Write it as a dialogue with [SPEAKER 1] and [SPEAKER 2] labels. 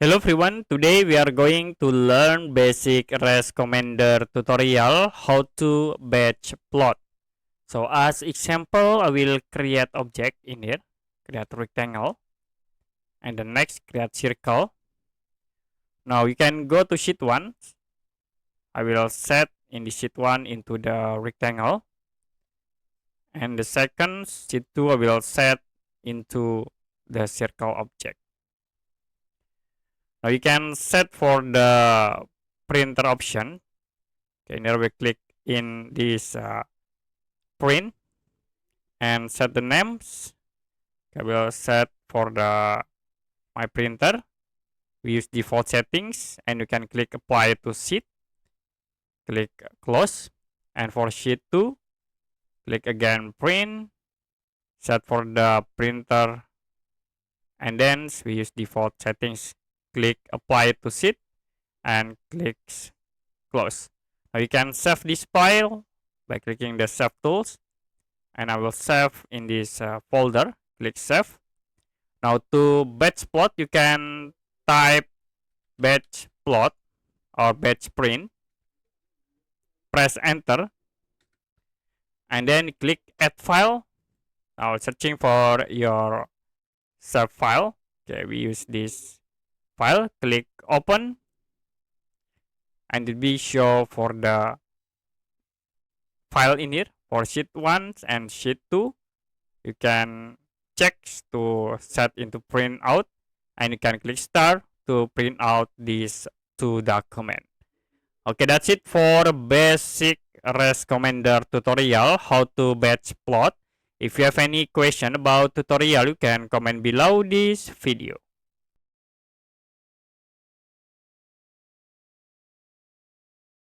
[SPEAKER 1] Hello everyone, today we are going to learn basic REST commander tutorial how to batch plot. So as example, I will create object in here, create rectangle, and the next create circle. Now you can go to sheet 1. I will set in the sheet 1 into the rectangle, and the second sheet 2 I will set into the circle object. Now you can set for the printer option. Okay, now we click in this print and set the names. Okay, we'll set for the my printer. We use default settings and you can click apply to sheet. Click close, and for sheet 2, click again print, set for the printer, and then we use default settings. Click apply to sheet and click close. Now you can save this file by clicking the save tools, and I will save in this folder. Click save. Now to batch plot, you can type batch plot or batch print, press enter, and then click add file. Now searching for your save file. Okay, we use this file. Click open, and it will show for the file in here for sheet 1 and sheet 2. You can check to set into print out, and you can click start to print out these two documents. Okay, that's it for basic REST commander tutorial how to batch plot. If you have any question about tutorial, you can comment below this video.